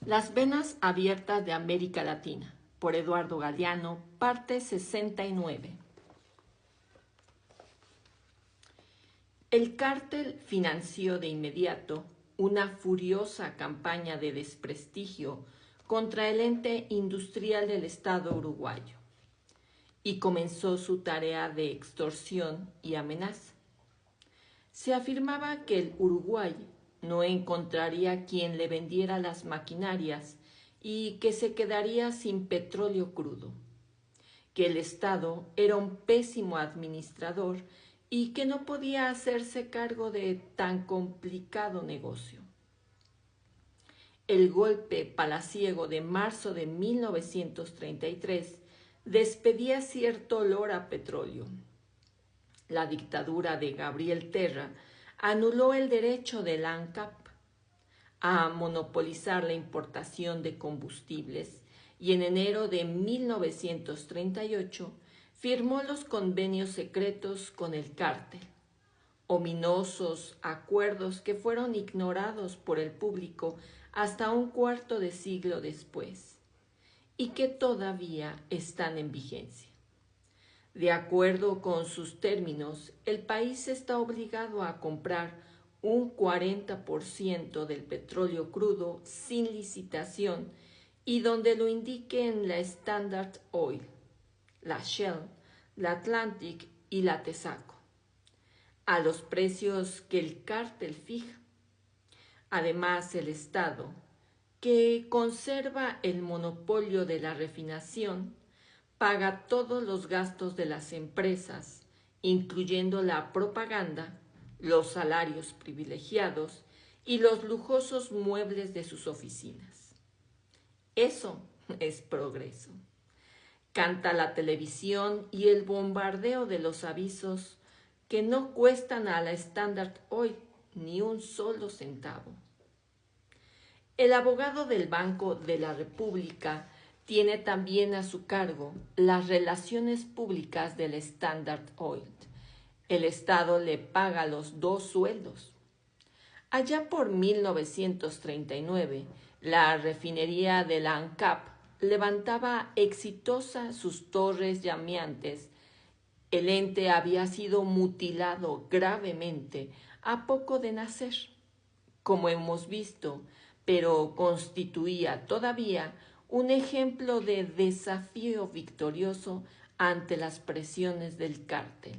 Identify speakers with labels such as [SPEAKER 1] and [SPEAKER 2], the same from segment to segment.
[SPEAKER 1] Las venas abiertas de América Latina, por Eduardo Galeano, parte 69. El cártel financió de inmediato una furiosa campaña de desprestigio contra el ente industrial del Estado uruguayo y comenzó su tarea de extorsión y amenaza. Se afirmaba que el Uruguay no encontraría quien le vendiera las maquinarias y que se quedaría sin petróleo crudo, que el Estado era un pésimo administrador y que no podía hacerse cargo de tan complicado negocio. El golpe palaciego de marzo de 1933 despedía cierto olor a petróleo. La dictadura de Gabriel Terra anuló el derecho de la ANCAP a monopolizar la importación de combustibles y en enero de 1938 firmó los convenios secretos con el cártel, ominosos acuerdos que fueron ignorados por el público hasta un cuarto de siglo después y que todavía están en vigencia. De acuerdo con sus términos, el país está obligado a comprar un 40% del petróleo crudo sin licitación y donde lo indique en la Standard Oil, la Shell, la Atlantic y la Texaco, a los precios que el cártel fija. Además, el Estado, que conserva el monopolio de la refinación, paga todos los gastos de las empresas, incluyendo la propaganda, los salarios privilegiados y los lujosos muebles de sus oficinas. Eso es progreso. Canta la televisión y el bombardeo de los avisos que no cuestan a la Standard Oil ni un solo centavo. El abogado del Banco de la República tiene también a su cargo las relaciones públicas del Standard Oil. El Estado le paga los 2 sueldos. Allá por 1939, la refinería de la ANCAP levantaba exitosa sus torres llameantes. El ente había sido mutilado gravemente a poco de nacer, como hemos visto, pero constituía todavía un ejemplo de desafío victorioso ante las presiones del cártel.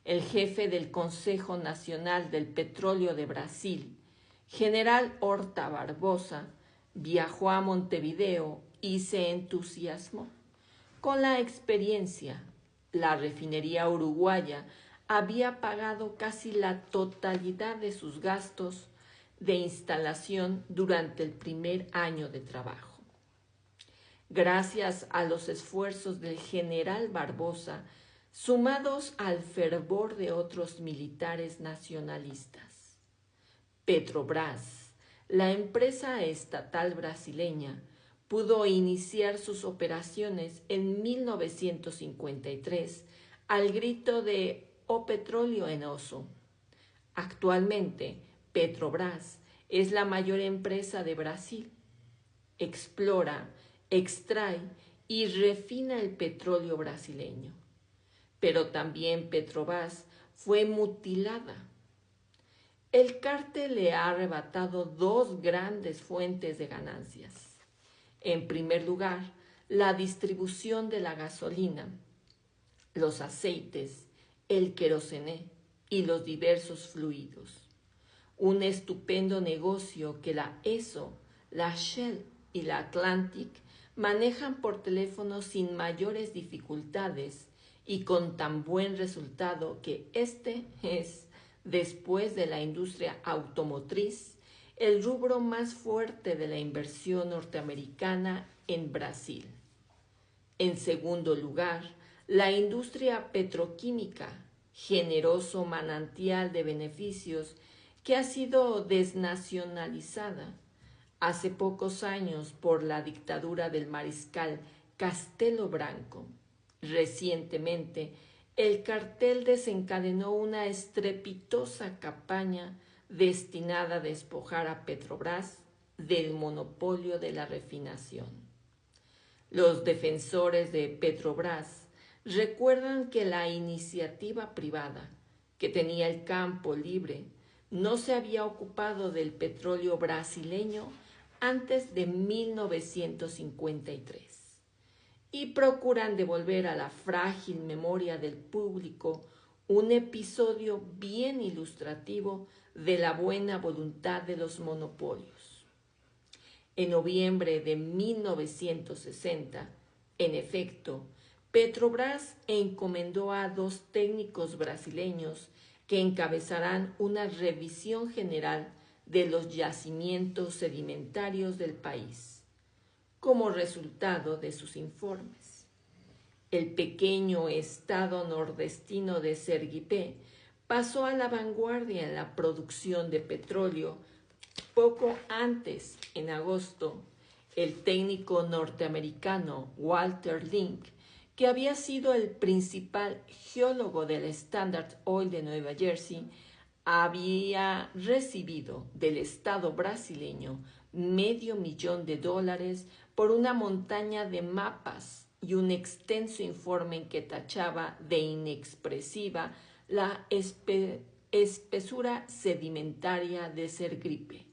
[SPEAKER 1] El jefe del Consejo Nacional del Petróleo de Brasil, general Horta Barbosa, viajó a Montevideo y se entusiasmó. Con la experiencia, la refinería uruguaya había pagado casi la totalidad de sus gastos de instalación durante el primer año de trabajo. Gracias a los esfuerzos del general Barbosa, sumados al fervor de otros militares nacionalistas, Petrobras, la empresa estatal brasileña, pudo iniciar sus operaciones en 1953 al grito de «O petróleo en oso». Actualmente, Petrobras es la mayor empresa de Brasil. Explora, extrae y refina el petróleo brasileño. Pero también Petrobras fue mutilada. El cártel le ha arrebatado 2 grandes fuentes de ganancias. En primer lugar, la distribución de la gasolina, los aceites, el querosene y los diversos fluidos. Un estupendo negocio que la ESO, la Shell y la Atlantic manejan por teléfono sin mayores dificultades y con tan buen resultado que este es, después de la industria automotriz, el rubro más fuerte de la inversión norteamericana en Brasil. En segundo lugar, la industria petroquímica, generoso manantial de beneficios que ha sido desnacionalizada hace pocos años por la dictadura del mariscal Castelo Branco. Recientemente, el cartel desencadenó una estrepitosa campaña destinada a despojar a Petrobras del monopolio de la refinación. Los defensores de Petrobras recuerdan que la iniciativa privada, que tenía el campo libre, no se había ocupado del petróleo brasileño antes de 1953 y procuran devolver a la frágil memoria del público un episodio bien ilustrativo de la buena voluntad de los monopolios. En noviembre de 1960, en efecto, Petrobras encomendó a 2 técnicos brasileños que encabezarán una revisión general de los yacimientos sedimentarios del país, como resultado de sus informes. El pequeño estado nordestino de Sergipe pasó a la vanguardia en la producción de petróleo. Poco antes, en agosto, el técnico norteamericano Walter Link, que había sido el principal geólogo del Standard Oil de Nueva Jersey, había recibido del Estado brasileño $500,000 por una montaña de mapas y un extenso informe en que tachaba de inexpresiva la espesura sedimentaria de Sergipe.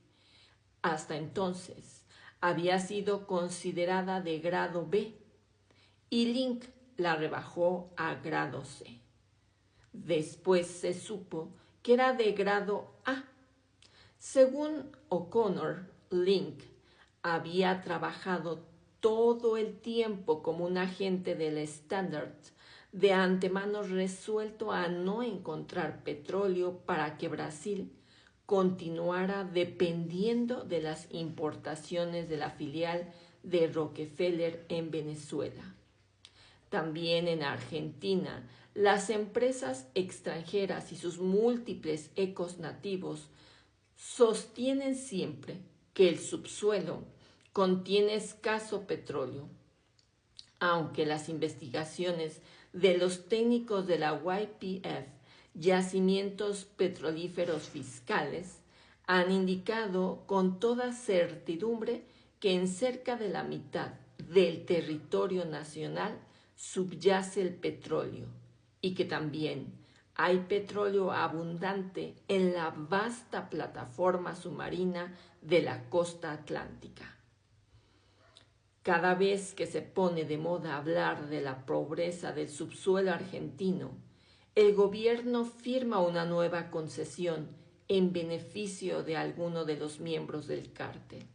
[SPEAKER 1] Hasta entonces había sido considerada de grado B y Link la rebajó a grado C. Después se supo que era de grado A. Según O'Connor, Link había trabajado todo el tiempo como un agente del Standard, de antemano resuelto a no encontrar petróleo para que Brasil continuara dependiendo de las importaciones de la filial de Rockefeller en Venezuela. También en Argentina, las empresas extranjeras y sus múltiples ecos nativos sostienen siempre que el subsuelo contiene escaso petróleo, aunque las investigaciones de los técnicos de la YPF, Yacimientos Petrolíferos Fiscales, han indicado con toda certidumbre que en cerca de la mitad del territorio nacional subyace el petróleo y que también hay petróleo abundante en la vasta plataforma submarina de la costa atlántica. Cada vez que se pone de moda hablar de la pobreza del subsuelo argentino, el gobierno firma una nueva concesión en beneficio de alguno de los miembros del cártel.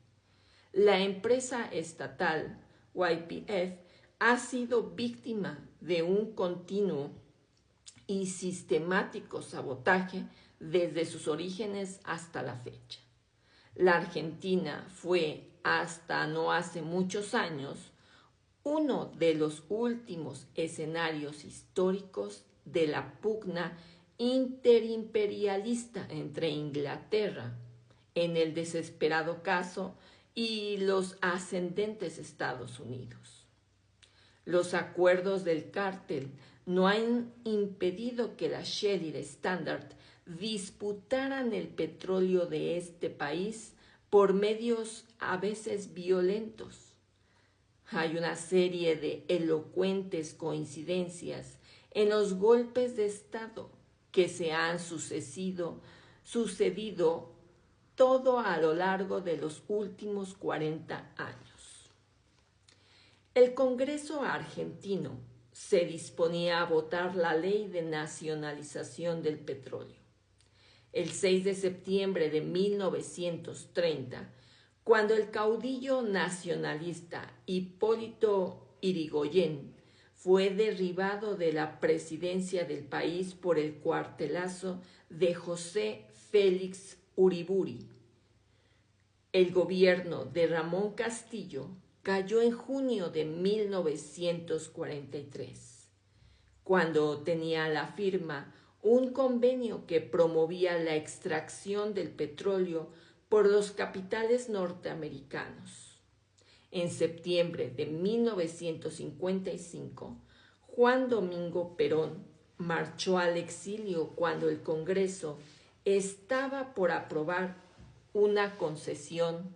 [SPEAKER 1] La empresa estatal YPF ha sido víctima de un continuo y sistemático sabotaje desde sus orígenes hasta la fecha. La Argentina fue, hasta no hace muchos años, uno de los últimos escenarios históricos de la pugna interimperialista entre Inglaterra, en el desesperado caso, y los ascendentes Estados Unidos. Los acuerdos del cártel no han impedido que la Shell y la Standard disputaran el petróleo de este país por medios a veces violentos. Hay una serie de elocuentes coincidencias en los golpes de Estado que se han sucedido todo a lo largo de los últimos 40 años. El Congreso argentino se disponía a votar la ley de nacionalización del petróleo. El 6 de septiembre de 1930, cuando el caudillo nacionalista Hipólito Yrigoyen fue derribado de la presidencia del país por el cuartelazo de José Félix Uriburu, el gobierno de Ramón Castillo cayó en junio de 1943, cuando tenía a la firma un convenio que promovía la extracción del petróleo por los capitales norteamericanos. En septiembre de 1955, Juan Domingo Perón marchó al exilio cuando el Congreso estaba por aprobar una concesión